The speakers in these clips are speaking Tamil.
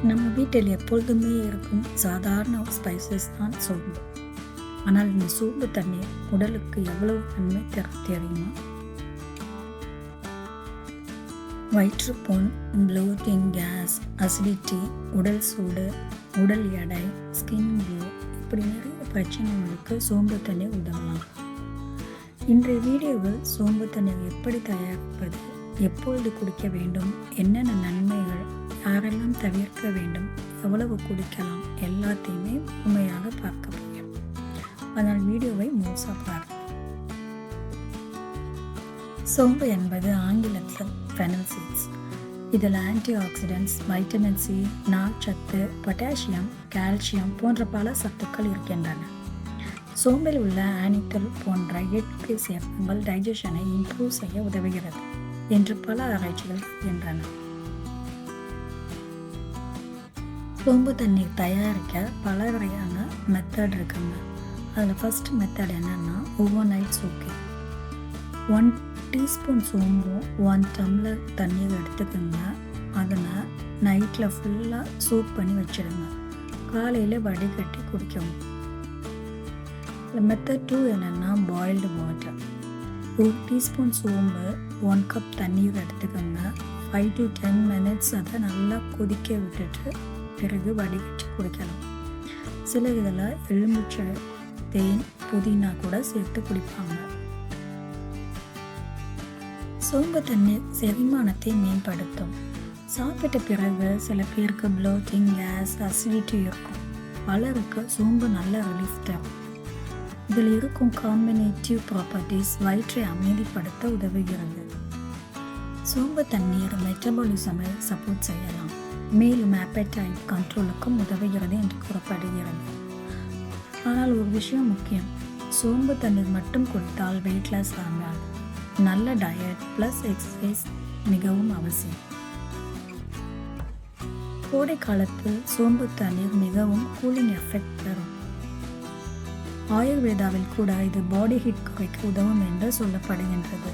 நம்ம வீட்டில் எப்பொழுதுமே இருக்கும் சாதாரண ஸ்பைசஸ் தான் சோம்பு. ஆனால் இந்த சோம்பு தண்ணீர் உடலுக்கு எவ்வளவு நன்மை தெரியுமா? வயிற்றுப்புண், ப்ளோட்டிங், கேஸ், அசிடிட்டி, உடல் சூடு, உடல் எடை, ஸ்கின் க்ளோ, இப்படி நிறைய பிரச்சனைகளுக்கு சோம்பு தண்ணீர் உதவலாம். இன்றைய வீடியோவில் சோம்பு தண்ணீர் எப்படி தயாரிப்பது, எப்பொழுது குடிக்க வேண்டும், என்னென்ன நன்மைகள், யாரெல்லாம் தவிர்க்க வேண்டும், எவ்வளவு குடிக்கலாம், எல்லாத்தையுமே உண்மையாக பார்க்க போகிறோம். அதனால் வீடியோவை முழுசாக பாருங்கள். சோம்பு என்பது ஆங்கிலத்தில் ஃபெனல் சீட்ஸ். இதில் ஆன்டி ஆக்சிடென்ட்ஸ், வைட்டமின் சி, நார்ச்சத்து, பொட்டாசியம், கால்சியம் போன்ற பல சத்துக்கள் இருக்கின்றன. சோம்பில் உள்ள ஆனிட்டல் போன்ற இயற்கை சேர்மங்கள் டைஜஷனை இம்ப்ரூவ் செய்ய உதவுகிறது என்று பல ஆராய்ச்சிகள் இருக்கின்றன. சோம்பு தண்ணீர் தயாரிக்க பல வகையான மெத்தட் இருக்குங்க. அதில் ஃபர்ஸ்ட் மெத்தட் என்னன்னா ஓவர் நைட் சோக்கிங். 1 டீஸ்பூன் சோம்பு 1 டம்ளர் தண்ணீர் எடுத்துக்கோங்க. அதில் நைட்டில் ஃபுல்லாக சோக் பண்ணி வச்சிடுங்க. காலையில் வடிகட்டி குடிக்கணும். மெத்தட் 2 என்னென்னா பாயில்டு வாட்டர். 1 டீஸ்பூன் சோம்பு 1 கப் தண்ணீர் எடுத்துக்கோங்க. 5 to 10 minutes அதை நல்லா கொதிக்க விட்டுட்டு பிறகு வடிகட்டி குடிக்கலாம். சில இதில் எலுமிச்சை, தேன், புதினா கூட சேர்த்து குடிப்பாங்க. சோம்பு தண்ணீர் செரிமானத்தை மேம்படுத்தும். சாப்பிட்ட பிறகு சில பேருக்கு ப்ளோட்டிங், கேஸ், அசிடிட்டி இருக்கும். பலருக்கு சோம்பு நல்ல ரிலீஃப் தரும். இதில் இருக்கும் காம்பினேட்டிவ் ப்ராப்பர்ட்டிஸ் வயிற்றை அமைதிப்படுத்த உதவுகிறது. சோம்பு தண்ணீர் மெட்டபாலிசமை சப்போர்ட் செய்யலாம், மேலும் appetite கண்ட்ரோலுக்கும் உதவுகிறது என்று கூறப்படுகிறது. ஆனால் ஒரு விஷயம் முக்கியம், சோம்பு தண்ணீர் மட்டும் குடித்தால் வெயிட் லாஸ் ஆகாது. நல்ல டயட் ப்ளஸ் எக்ஸசைஸ் மிகவும் அவசியம். கோடை காலத்தில் சோம்பு தண்ணீர் மிகவும் கூலிங் எஃபெக்ட் தரும். ஆயுர்வேதாவில் கூட இது பாடி ஹீட் குறைக்க உதவும் என்று சொல்லப்படுகின்றது.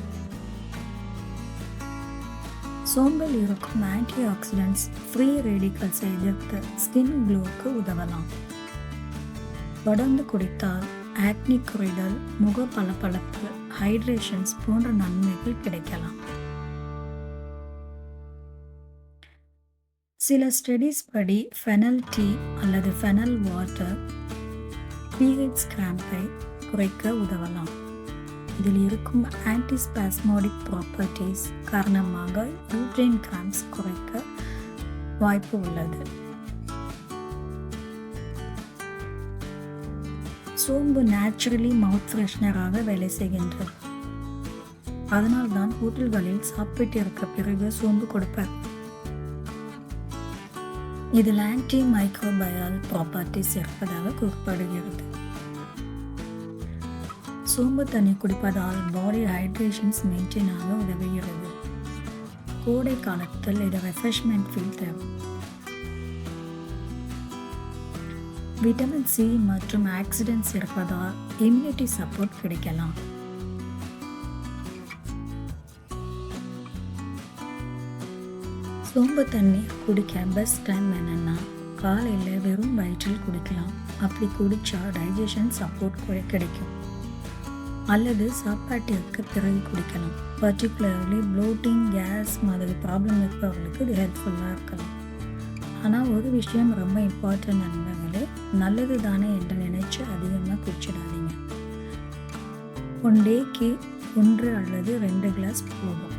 சோம்பில் இருக்கும் ஆன்டி ஆக்சிடென்ட்ஸ் ஃப்ரீ ரேடிக்கல்ஸை எதிர்த்து ஸ்கின் க்ளோவுக்கு உதவலாம். தொடர்ந்து குடித்தால் ஆக்னி குறைதல், முக பளபளப்பு, ஹைட்ரேஷன்ஸ் போன்ற நன்மைகள் கிடைக்கலாம். சில ஸ்டடீஸ் படி ஃபெனல் டீ அல்லது ஃபெனல் வாட்டர் பீரியட்ஸ் கிராம்பை குறைக்க உதவலாம். இதில் இருக்கும் ஆன்டிஸ்பாஸ்மோடிக் ப்ராப்பர்ட்டிஸ் காரணமாக யூட்ரைன் கிராம்ப்ஸ் குறைக்க வாய்ப்பு உள்ளது. சோம்பு நேச்சுரலி மவுத் ஃப்ரெஷ்னராக வேலை செய்கின்றது. அதனால்தான் ஹோட்டல்களில் சாப்பிட்டு இருக்க பிறகு சோம்பு கொடுப்பார். இதில் ஆன்டி மைக்ரோபயால் ப்ராப்பர்ட்டிஸ் இருப்பதாக கூறப்படுகிறது. சோம்பு தண்ணீர் குடிப்பதால் பாடி ஹைட்ரேஷன்ஸ் மெயின்டைன் ஆக உதவுகிறது. கோடை காலத்தில் இது ரெஃப்ரெஷ்மெண்ட் ஃபீல் தரும். விட்டமின் சி மற்றும் ஆக்சிடென்ட்ஸ் இருப்பதால் இம்யூனிட்டி சப்போர்ட் கிடைக்கலாம். சோம்பு தண்ணீர் குடிக்க பெஸ்ட் டைம் என்னன்னா காலையில் வெறும் வயிற்றில் குடிக்கலாம். அப்படி குடித்தா டைஜஷன் சப்போர்ட் கிடைக்கும். அல்லது சாப்பாட்டிற்கு பிறகு குடிக்கலாம். பர்டிகுலர்லி ப்ளோட்டிங், கேஸ் மாதிரி ப்ராப்ளம் இருப்பவர்களுக்கு இது ஹெல்ப்ஃபுல்லாக இருக்கலாம். ஆனால் ஒரு விஷயம் ரொம்ப இம்பார்ட்டன்ட் நண்பர்களே, நல்லது தானே என்று நினைச்சு அதிகமாக குடிச்சிடாதீங்க. 1 டேக்கு 1 அல்லது 2 கிளாஸ் போதும்.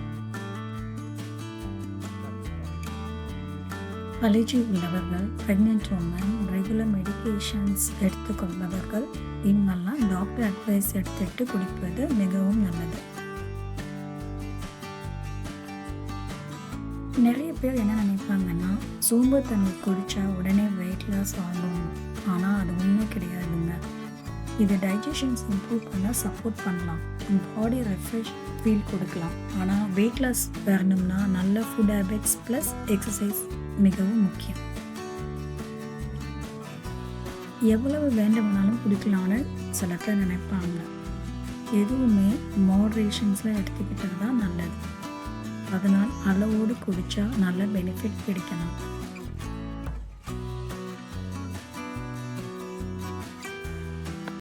அலர்ஜி உள்ளவர்கள், பிரெக்னென்ட் உமன், ரெகுலர் மெடிகேஷன்ஸ் எடுத்துக்கொள்பவர்கள் இவங்கெல்லாம் டாக்டர் அட்வைஸ் எடுத்துட்டு குடிப்பது மிகவும் நல்லது. நிறைய பேர் என்ன நினைப்பாங்கன்னா சோம்பு தண்ணீர் குடித்தா உடனே வெயிட் லாஸ் ஆகும். ஆனால் அது உண்மை கிடையாதுங்க. இது டைஜஷன்ஸ் இம்ப்ரூவ் பண்ண சப்போர்ட் பண்ணலாம், பாடி ரெஃப்ரெஷ் ஃபீல் கொடுக்கலாம். ஆனால் வெயிட் லாஸ் வரணும்னா நல்ல ஃபுட் ஹேபிட்ஸ் ப்ளஸ் எக்ஸசைஸ் மிகவும் முக்கியம். எவ்வளவு வேண்டுமானாலும் குடிக்கலாம்னு சில பேர் நினைப்பாங்க. எதுவுமே மாடரேஷன்ஸில் எடுத்துக்கிட்டது தான் நல்லது. அதனால் அளவோடு குடித்தா நல்ல பெனிஃபிட் கிடைக்கலாம்.